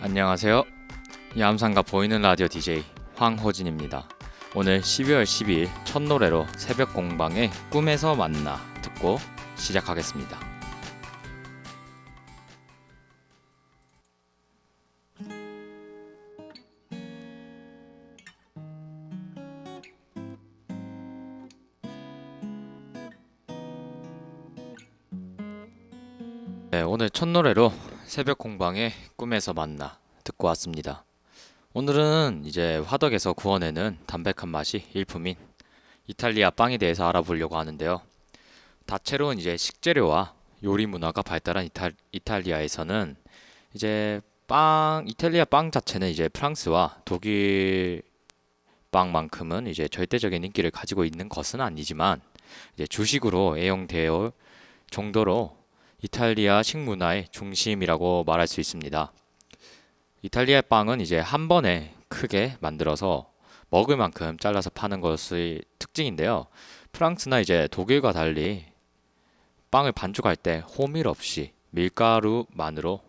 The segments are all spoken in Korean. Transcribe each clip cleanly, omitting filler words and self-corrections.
안녕하세요. 야암산가 보이는 라디오 DJ 황호진입니다. 오늘 12월 12일 첫 노래로 새벽 공방의 꿈에서 만나 듣고 시작하겠습니다. 네, 오늘 첫 노래로 새벽 공방의 꿈에서 만나 듣고 왔습니다. 오늘은 이제 화덕에서 구워내는 담백한 맛이 일품인 이탈리아 빵에 대해서 알아보려고 하는데요. 다채로운 이제 식재료와 요리 문화가 발달한 이탈리아에서는 이제 이탈리아 빵 자체는 이제 프랑스와 독일 빵만큼은 이제 절대적인 인기를 가지고 있는 것은 아니지만 이제 주식으로 애용되어 정도로 이탈리아 식문화의 중심이라고 말할 수 있습니다. 이탈리아 빵은 이제 한 번에 크게 만들어서 먹을 만큼 잘라서 파는 것이 특징인데요. 프랑스나 이제 독일과 달리 빵을 반죽할 때 호밀 없이 밀가루만으로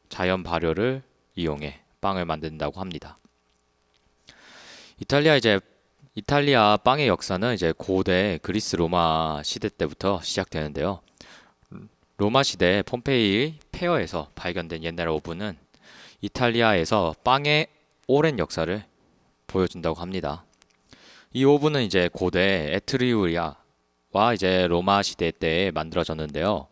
자연 발효를 이용해 빵을 만든다고 합니다. 이탈리아 빵의 역사는 이제 고대 그리스 로마 시대 때부터 시작되는데요. 로마 시대 폼페이 폐허에서 발견된 옛날 오븐은 이탈리아에서 빵의 오랜 역사를 보여준다고 합니다. 이 오븐은 이제 고대 에트루리아와 이제 로마 시대 때 만들어졌는데요.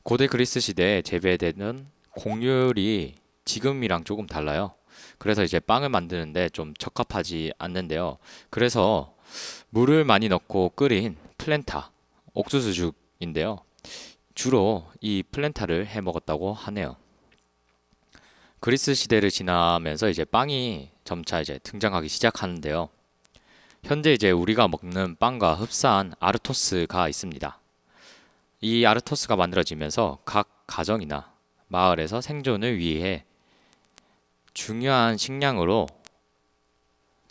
고대 그리스 시대에 재배되는 곡률이 지금이랑 조금 달라요. 그래서 이제 빵을 만드는데 좀 적합하지 않는데요. 그래서 물을 많이 넣고 끓인 플랜타, 옥수수죽인데요. 주로 이 플랜타를 해 먹었다고 하네요. 그리스 시대를 지나면서 이제 빵이 점차 이제 등장하기 시작하는데요. 현재 이제 우리가 먹는 빵과 흡사한 아르토스가 있습니다. 이 아르토스가 만들어지면서 각 가정이나 마을에서 생존을 위해 중요한 식량으로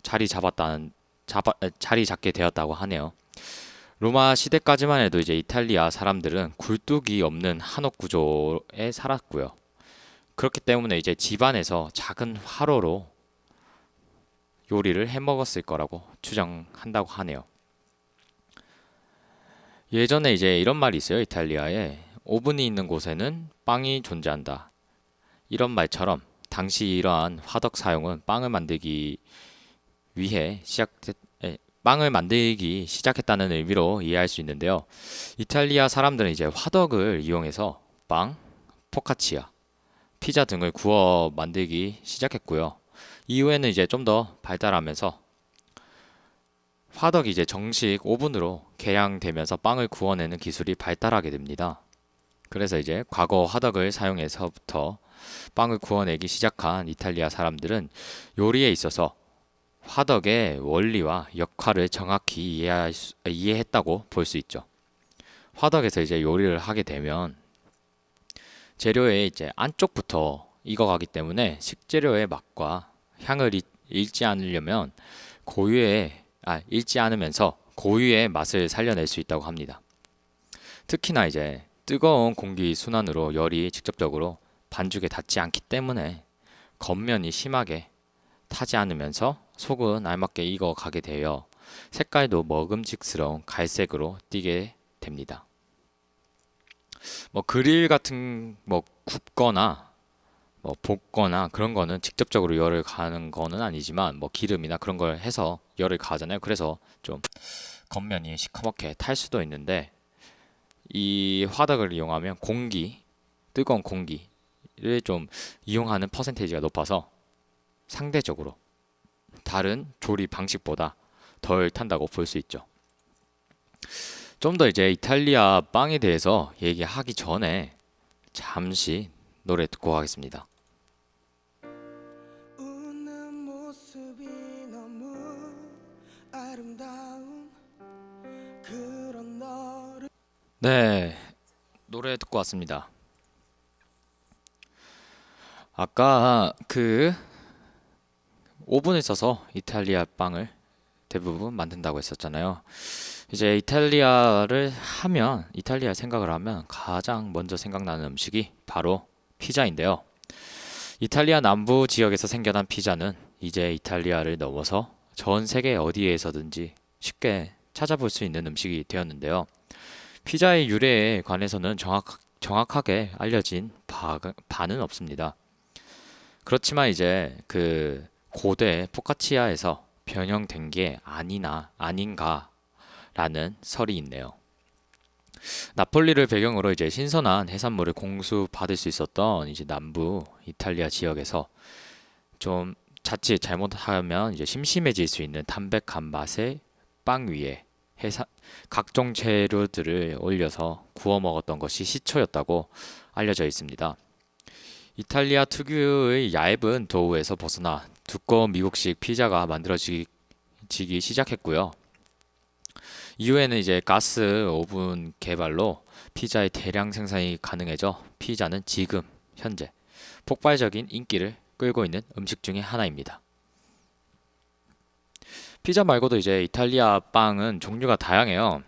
자리 잡게 되었다고 하네요. 로마 시대까지만 해도 이제 이탈리아 사람들은 굴뚝이 없는 한옥 구조에 살았고요. 그렇기 때문에 이제 집안에서 작은 화로로 요리를 해 먹었을 거라고 추정한다고 하네요. 예전에 이제 이런 말이 있어요. 이탈리아에 오븐이 있는 곳에는 빵이 존재한다. 이런 말처럼 당시 이러한 화덕 사용은 빵을 만들기 시작했다는 의미로 이해할 수 있는데요. 이탈리아 사람들은 이제 화덕을 이용해서 빵, 포카치아, 피자 등을 구워 만들기 시작했고요. 이후에는 이제 좀 더 발달하면서 화덕이 이제 정식 오븐으로 개량되면서 빵을 구워내는 기술이 발달하게 됩니다. 그래서 이제 과거 화덕을 사용해서부터 빵을 구워내기 시작한 이탈리아 사람들은 요리에 있어서 화덕의 원리와 역할을 정확히 이해했다고 볼 수 있죠. 화덕에서 이제 요리를 하게 되면 재료의 이제 안쪽부터 익어가기 때문에 식재료의 맛과 향을 잃지 않으면서 고유의 맛을 살려낼 수 있다고 합니다. 특히나 이제 뜨거운 공기 순환으로 열이 직접적으로 반죽에 닿지 않기 때문에 겉면이 심하게 타지 않으면서 속은 알맞게 익어가게 되어 색깔도 먹음직스러운 갈색으로 띠게 됩니다. 그릴 같은 굽거나 볶거나 그런 거는 직접적으로 열을 가하는 거는 아니지만 기름이나 그런 걸 해서 열을 가하잖아요. 그래서 좀 겉면이 시커멓게 탈 수도 있는데 이 화덕을 이용하면 뜨거운 공기를 좀 이용하는 퍼센테이지가 높아서 상대적으로 다른 조리 방식보다 덜 탄다고 볼 수 있죠. 좀 더 이제 이탈리아 빵에 대해서 얘기하기 전에 잠시 노래 듣고 가겠습니다. 웃는 모습이 너무 아름다운 그런 너를 네, 노래 듣고 왔습니다. 아까 오븐을 써서 이탈리아 빵을 대부분 만든다고 했었잖아요. 이제 이탈리아 생각을 하면 가장 먼저 생각나는 음식이 바로 피자인데요. 이탈리아 남부 지역에서 생겨난 피자는 이제 이탈리아를 넘어서 전 세계 어디에서든지 쉽게 찾아볼 수 있는 음식이 되었는데요. 피자의 유래에 관해서는 정확하게 알려진 바는 없습니다. 그렇지만 이제 그 고대 포카치아에서 변형된 게 아닌가라는 설이 있네요. 나폴리를 배경으로 이제 신선한 해산물을 공수받을 수 있었던 이제 남부 이탈리아 지역에서 좀 자칫 잘못하면 이제 심심해질 수 있는 담백한 맛의 빵 위에 해산 각종 재료들을 올려서 구워 먹었던 것이 시초였다고 알려져 있습니다. 이탈리아 특유의 얇은 도우에서 벗어나 두꺼운 미국식 피자가 만들어지기 시작했고요. 이후에는 이제 가스 오븐 개발로 피자의 대량 생산이 가능해져 피자는 지금 현재 폭발적인 인기를 끌고 있는 음식 중에 하나입니다. 피자 말고도 이제 이탈리아 빵은 종류가 다양해요.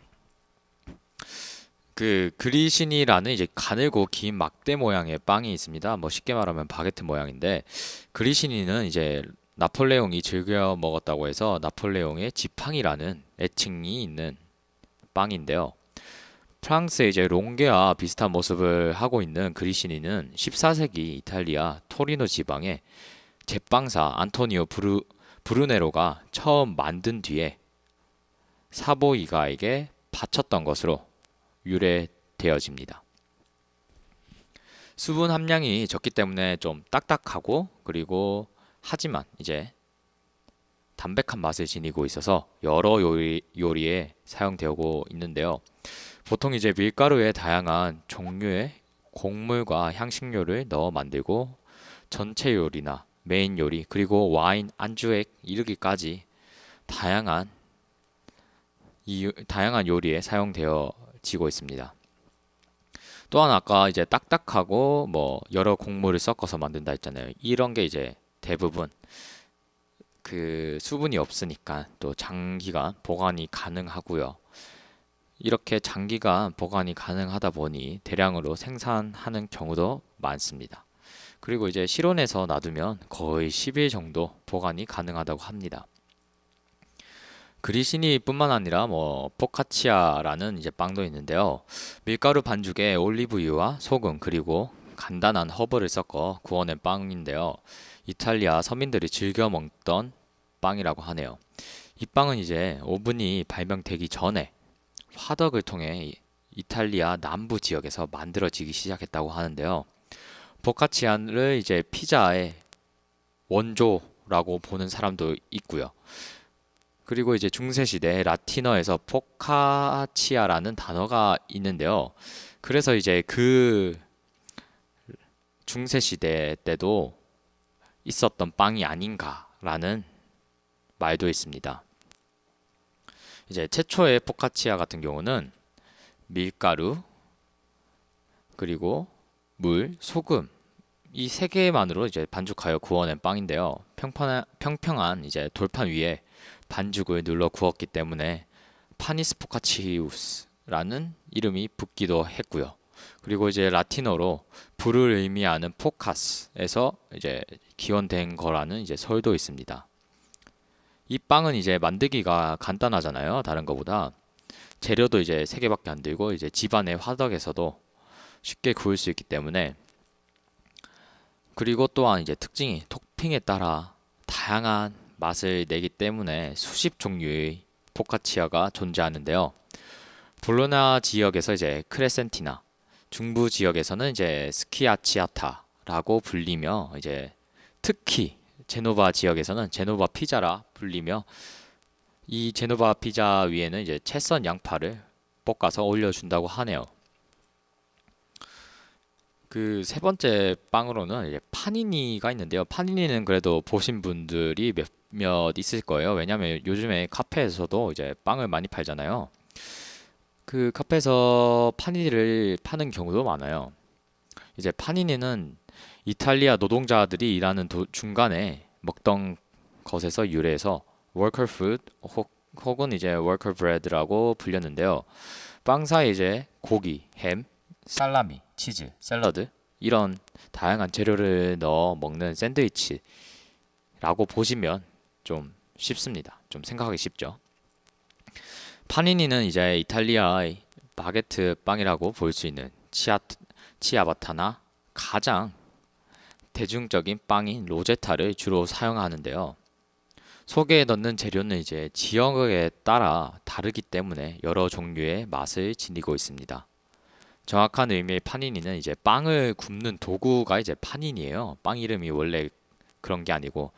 그 그리시니라는 이제 가늘고 긴 막대 모양의 빵이 있습니다. 뭐 쉽게 말하면 바게트 모양인데 그리시니는 이제 나폴레옹이 즐겨 먹었다고 해서 나폴레옹의 지팡이라는 애칭이 있는 빵인데요. 프랑스의 이제 롱게와 비슷한 모습을 하고 있는 그리시니는 14세기 이탈리아 토리노 지방의 제빵사 안토니오 브루네로가 처음 만든 뒤에 사보이가에게 바쳤던 것으로 유래되어집니다. 수분 함량이 적기 때문에 좀 딱딱하고 그리고 하지만 이제 담백한 맛을 지니고 있어서 여러 요리에 사용되고 있는데요. 보통 이제 밀가루에 다양한 종류의 곡물과 향신료를 넣어 만들고 전체 요리나 메인 요리 그리고 와인 안주에 이르기까지 다양한 요리에 사용되어지고 있습니다. 또한 아까 이제 딱딱하고 뭐 여러 곡물을 섞어서 만든다 했잖아요. 이런 게 이제 대부분 그 수분이 없으니까 또 장기간 보관이 가능하고요. 이렇게 장기간 보관이 가능하다 보니 대량으로 생산하는 경우도 많습니다. 그리고 이제 실온에서 놔두면 거의 10일 정도 보관이 가능하다고 합니다. 그리시니뿐만 아니라 뭐 포카치아라는 이제 빵도 있는데요. 밀가루 반죽에 올리브유와 소금 그리고 간단한 허브를 섞어 구워낸 빵인데요. 이탈리아 서민들이 즐겨 먹던 빵이라고 하네요. 이 빵은 이제 오븐이 발명되기 전에 화덕을 통해 이탈리아 남부 지역에서 만들어지기 시작했다고 하는데요. 포카치아를 이제 피자의 원조라고 보는 사람도 있고요. 그리고 이제 중세시대 라틴어에서 포카치아라는 단어가 있는데요. 그래서 이제 그 중세시대 때도 있었던 빵이 아닌가라는 말도 있습니다. 이제 최초의 포카치아 같은 경우는 밀가루, 그리고 물, 소금 이 세 개만으로 이제 반죽하여 구워낸 빵인데요. 평평한 이제 돌판 위에 반죽을 눌러 구웠기 때문에 파니스 포카치우스라는 이름이 붙기도 했고요. 그리고 이제 라틴어로 불을 의미하는 포카스에서 이제 기원된 거라는 이제 설도 있습니다. 이 빵은 이제 만들기가 간단하잖아요. 다른 거보다. 재료도 이제 세 개밖에 안 들고 이제 집안의 화덕에서도 쉽게 구울 수 있기 때문에 그리고 또한 이제 특징이 토핑에 따라 다양한 맛을 내기 때문에 수십 종류의 포카치아가 존재하는데요. 볼로나 지역에서 이제 크레센티나, 중부 지역에서는 이제 스키아치아타라고 불리며 이제 특히 제노바 지역에서는 제노바 피자라 불리며 이 제노바 피자 위에는 이제 채썬 양파를 볶아서 올려준다고 하네요. 그 세 번째 빵으로는 이제 파니니가 있는데요. 파니니는 그래도 보신 분들이 몇몇 있을 거예요. 왜냐하면 요즘에 카페에서도 이제 빵을 많이 팔잖아요. 그 카페에서 파니니를 파는 경우도 많아요. 이제 파니니는 이탈리아 노동자들이 일하는 중간에 먹던 것에서 유래해서 워커 푸드 혹은 이제 워커 브레드라고 불렸는데요. 빵 사이에 이제 고기, 햄, 살라미, 치즈, 샐러드, 이런 다양한 재료를 넣어 먹는 샌드위치라고 보시면 좀 쉽습니다. 좀 생각하기 쉽죠. 파니니는 이제 이탈리아의 바게트 빵이라고 볼 수 있는 치아바타나 가장 대중적인 빵인 로제타를 주로 사용하는데요. 속에 넣는 재료는 이제 지역에 따라 다르기 때문에 여러 종류의 맛을 지니고 있습니다. 정확한 의미의 파니니는 이제 빵을 굽는 도구가 이제 파니니예요. 빵 이름이 원래 그런 게 아니고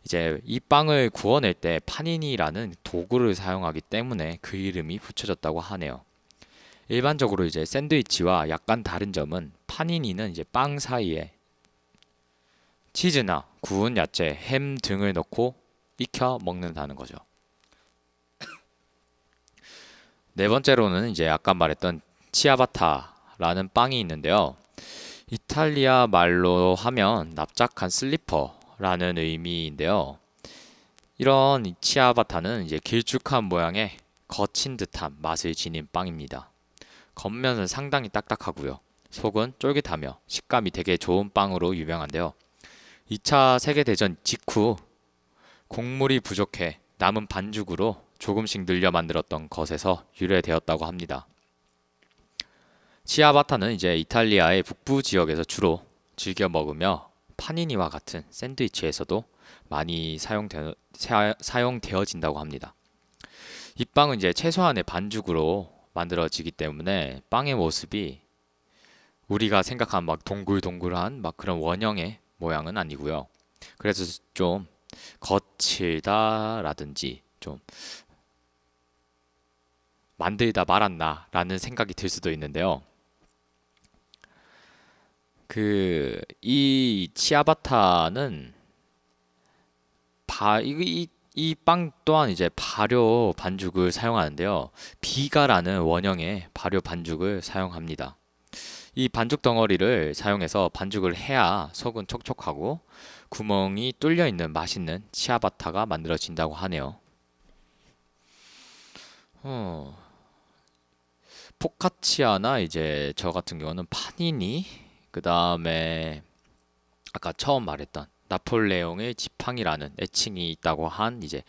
이제 이 빵을 구워낼 때 파니니라는 도구를 사용하기 때문에 그 이름이 붙여졌다고 하네요. 일반적으로 이제 샌드위치와 약간 다른 점은 파니니는 이제 빵 사이에 치즈나 구운 야채, 햄 등을 넣고 익혀 먹는다는 거죠. 네 번째로는 이제 아까 말했던 치아바타라는 빵이 있는데요. 이탈리아 말로 하면 납작한 슬리퍼라는 의미인데요. 이런 치아바타는 이제 길쭉한 모양의 거친 듯한 맛을 지닌 빵입니다. 겉면은 상당히 딱딱하고요. 속은 쫄깃하며 식감이 되게 좋은 빵으로 유명한데요. 2차 세계대전 직후 곡물이 부족해 남은 반죽으로 조금씩 늘려 만들었던 것에서 유래되었다고 합니다. 치아바타는 이제 이탈리아의 북부 지역에서 주로 즐겨 먹으며 파니니와 같은 샌드위치에서도 많이 사용되어진다고 합니다. 이 빵은 이제 최소한의 반죽으로 만들어지기 때문에 빵의 모습이 우리가 생각한 막 동글동글한 막 그런 원형의 모양은 아니고요. 그래서 좀 거칠다라든지 좀 만들다 말았나라는 생각이 들 수도 있는데요. 이 치아바타는 이 빵 또한 이제 발효 반죽을 사용하는데요. 비가라는 원형의 발효 반죽을 사용합니다. 이 반죽 덩어리를 사용해서 반죽을 해야 속은 촉촉하고 구멍이 뚫려 있는 맛있는 치아바타가 만들어진다고 하네요. 어, 포카치아나 이제 저 같은 경우는 파니니, 그 다음에 아까 처음 말했던 나폴레옹의 지팡이라는 애칭이 있다고 한 이제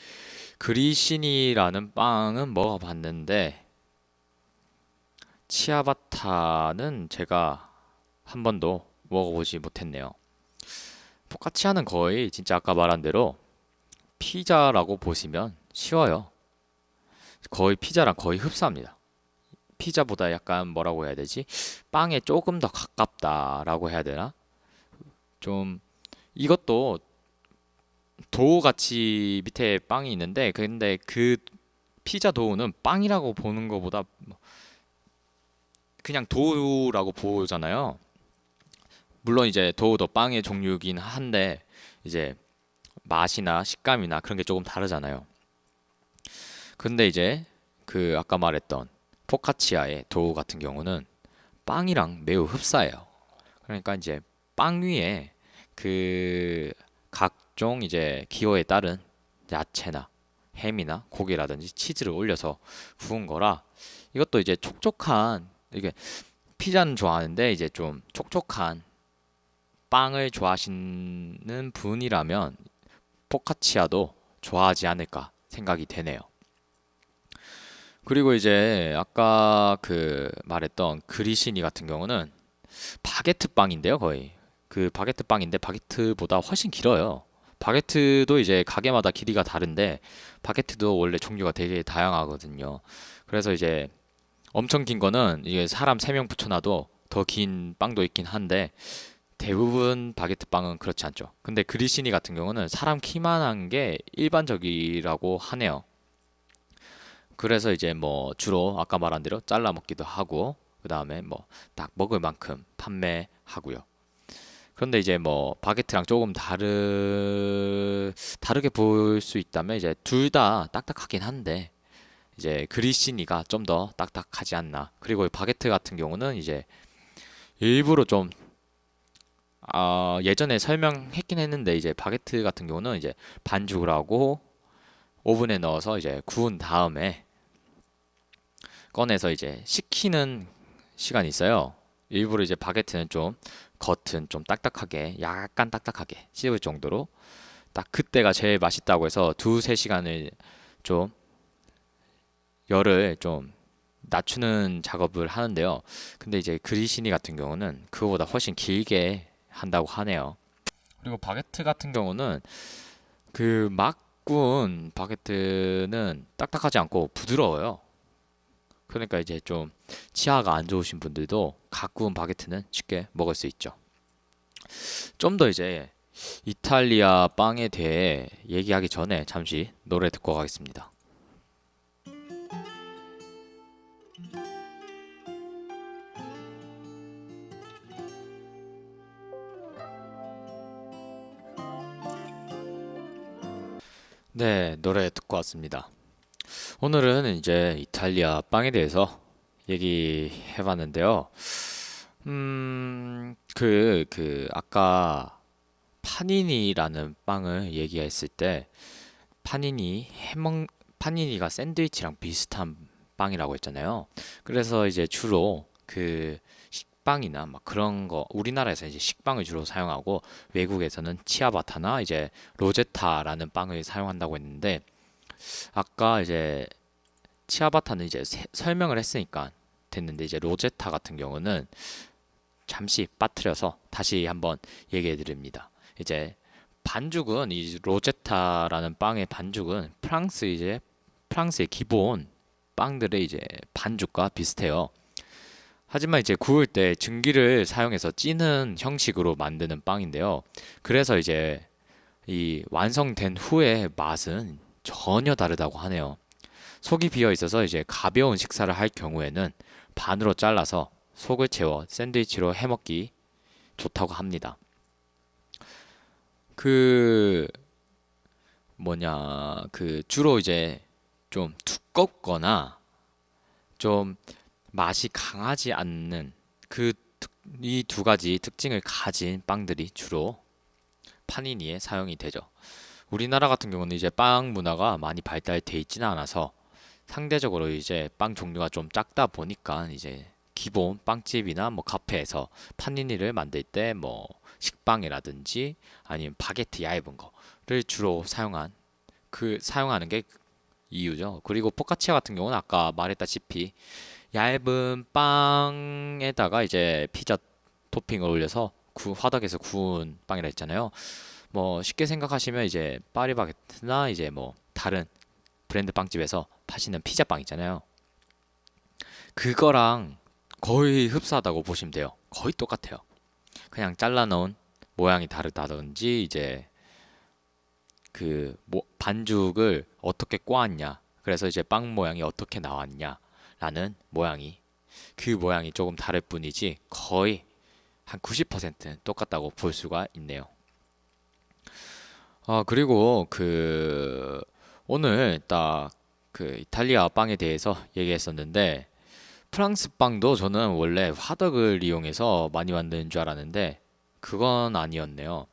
그리시니라는 빵은 먹어봤는데 치아바타는 제가 한 번도 먹어보지 못했네요. 포카치아는 거의 진짜 아까 말한 대로 피자라고 보시면 쉬워요. 거의 피자랑 거의 흡사합니다. 피자보다 약간 뭐라고 해야 되지? 빵에 조금 더 가깝다라고 해야 되나? 좀 이것도 도우 같이 밑에 빵이 있는데 근데 그 피자 도우는 빵이라고 보는 것보다 그냥 도우라고 보잖아요. 물론 이제 도우도 빵의 종류긴 한데 이제 맛이나 식감이나 그런 게 조금 다르잖아요. 근데 이제 그 아까 말했던 포카치아의 도우 같은 경우는 빵이랑 매우 흡사해요. 그러니까 이제 빵 위에 그 각종 이제 기호에 따른 야채나 햄이나 고기라든지 치즈를 올려서 구운 거라 이것도 이제 촉촉한 이게 피자는 좋아하는데 이제 좀 촉촉한 빵을 좋아하시는 분이라면 포카치아도 좋아하지 않을까 생각이 되네요. 그리고 이제 아까 그 말했던 그리시니 같은 경우는 바게트 빵인데요, 거의. 그 바게트 빵인데 바게트보다 훨씬 길어요. 바게트도 이제 가게마다 길이가 다른데 바게트도 원래 종류가 되게 다양하거든요. 그래서 이제 엄청 긴 거는 이게 사람 3명 붙여놔도 더 긴 빵도 있긴 한데 대부분 바게트 빵은 그렇지 않죠. 근데 그리시니 같은 경우는 사람 키만한 게 일반적이라고 하네요. 그래서 이제 뭐 주로 아까 말한 대로 잘라 먹기도 하고 그 다음에 뭐 딱 먹을 만큼 판매하고요. 그런데 이제 뭐 바게트랑 조금 다르게 볼 수 있다면 이제 둘 다 딱딱하긴 한데 이제 그리시니가 좀 더 딱딱하지 않나. 그리고 바게트 같은 경우는 이제 일부러 좀 예전에 설명했긴 했는데 이제 바게트 같은 경우는 이제 반죽을 하고 오븐에 넣어서 이제 구운 다음에 꺼내서 이제 식히는 시간이 있어요. 일부러 이제 바게트는 좀 겉은 좀 딱딱하게 약간 딱딱하게 씹을 정도로 딱 그때가 제일 맛있다고 해서 두세 시간을 좀 열을 좀 낮추는 작업을 하는데요. 근데 이제 그리시니 같은 경우는 그거보다 훨씬 길게 한다고 하네요. 그리고 바게트 같은 경우는 그 막 구운 바게트는 딱딱하지 않고 부드러워요. 그러니까 이제 좀 치아가 안 좋으신 분들도 각 구운 바게트는 쉽게 먹을 수 있죠. 좀 더 이제 이탈리아 빵에 대해 얘기하기 전에 잠시 노래 듣고 가겠습니다. 네, 노래 듣고 왔습니다. 오늘은 이제 이탈리아 빵에 대해서 얘기해 봤는데요. 아까 파니니라는 빵을 얘기했을 때, 파니니가 샌드위치랑 비슷한 빵이라고 했잖아요. 그래서 이제 주로 그 식빵이나 막 그런 거, 우리나라에서 이제 식빵을 주로 사용하고, 외국에서는 치아바타나 이제 로제타라는 빵을 사용한다고 했는데, 아까 이제 치아바타는 이제 설명을 했으니까 됐는데, 이제 로제타 같은 경우는 잠시 빠뜨려서 다시 한번 얘기해 드립니다. 이제 반죽은 이 로제타라는 빵의 반죽은 프랑스의 기본 빵들의 이제 반죽과 비슷해요. 하지만 이제 구울 때 증기를 사용해서 찌는 형식으로 만드는 빵인데요. 그래서 이제 이 완성된 후의 맛은 전혀 다르다고 하네요. 속이 비어 있어서 이제 가벼운 식사를 할 경우에는 반으로 잘라서 속을 채워 샌드위치로 해먹기 좋다고 합니다. 그 주로 이제 좀 두껍거나 좀 맛이 강하지 않는 이 두 가지 특징을 가진 빵들이 주로 파니니에 사용이 되죠. 우리나라 같은 경우는 이제 빵 문화가 많이 발달돼 있지는 않아서 상대적으로 이제 빵 종류가 좀 작다 보니까 이제 기본 빵집이나 뭐 카페에서 파니니를 만들 때 뭐 식빵이라든지 아니면 바게트 얇은 거를 주로 사용하는 게 이유죠. 그리고 포카치아 같은 경우는 아까 말했다시피 얇은 빵에다가 이제 피자 토핑을 올려서 화덕에서 구운 빵이라 했잖아요. 뭐 쉽게 생각하시면 이제 파리바게트나 이제 뭐 다른 브랜드 빵집에서 파시는 피자 빵 있잖아요. 그거랑 거의 흡사하다고 보시면 돼요. 거의 똑같아요. 그냥 잘라놓은 모양이 다르다든지 이제 반죽을 어떻게 꼬았냐. 그래서 이제 빵 모양이 어떻게 나왔냐라는 그 모양이 조금 다를 뿐이지 거의 한 90%는 똑같다고 볼 수가 있네요. 그리고 오늘 딱 이탈리아 빵에 대해서 얘기했었는데 프랑스 빵도 저는 원래 화덕을 이용해서 많이 만드는 줄 알았는데 그건 아니었네요.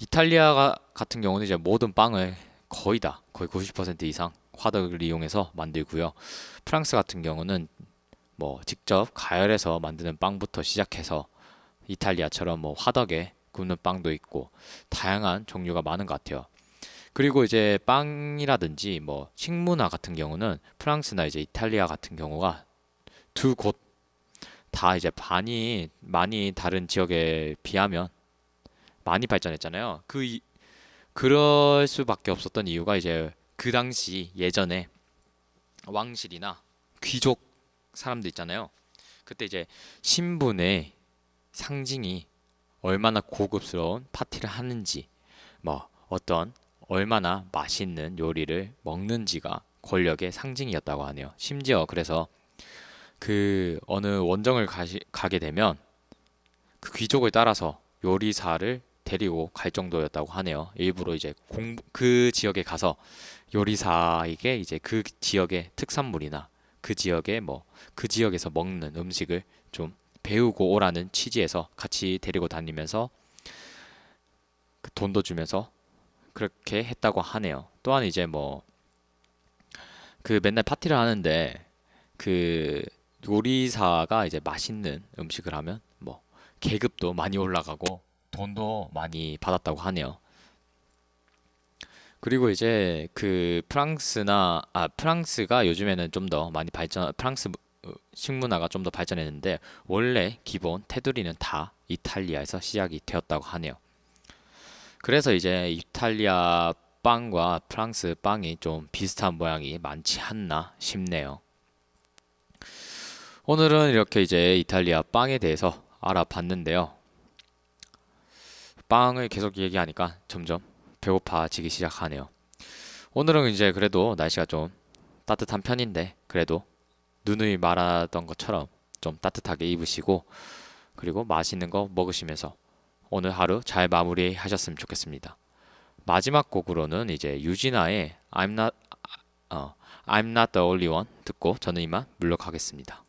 이탈리아 같은 경우는 이제 모든 빵을 거의 90% 이상 화덕을 이용해서 만들고요. 프랑스 같은 경우는 뭐 직접 가열해서 만드는 빵부터 시작해서 이탈리아처럼 뭐 화덕에 굽는 빵도 있고 다양한 종류가 많은 것 같아요. 그리고 이제 빵이라든지 뭐 식문화 같은 경우는 프랑스나 이제 이탈리아 같은 경우가 두 곳 다 이제 많이 다른 지역에 비하면 많이 발전했잖아요. 그럴 수밖에 없었던 이유가 이제 그 당시 예전에 왕실이나 귀족 사람들 있잖아요. 그때 이제 신분의 상징이 얼마나 고급스러운 파티를 하는지, 뭐 어떤 얼마나 맛있는 요리를 먹는지가 권력의 상징이었다고 하네요. 심지어 그래서 어느 원정을 가게 되면 그 귀족을 따라서 요리사를 데리고 갈 정도였다고 하네요. 일부러 이제 그 지역에 가서 요리사에게 이제 그 지역의 특산물이나 그 지역에서 먹는 음식을 좀 배우고 오라는 취지에서 같이 데리고 다니면서 그 돈도 주면서 그렇게 했다고 하네요. 또한 이제 뭐 맨날 파티를 하는데 그 요리사가 이제 맛있는 음식을 하면 뭐 계급도 많이 올라가고 돈도 많이 받았다고 하네요. 그리고 이제 그 프랑스가 요즘에는 좀 더 많이 프랑스 식문화가 좀 더 발전했는데 원래 기본 테두리는 다 이탈리아에서 시작이 되었다고 하네요. 그래서 이제 이탈리아 빵과 프랑스 빵이 좀 비슷한 모양이 많지 않나 싶네요. 오늘은 이렇게 이제 이탈리아 빵에 대해서 알아봤는데요. 빵을 계속 얘기하니까 점점 배고파지기 시작하네요. 오늘은 이제 그래도 날씨가 좀 따뜻한 편인데 그래도 누누이 말하던 것처럼 좀 따뜻하게 입으시고 그리고 맛있는 거 먹으시면서 오늘 하루 잘 마무리하셨으면 좋겠습니다. 마지막 곡으로는 이제 유진아의 I'm not the only one 듣고 저는 이만 물러가겠습니다.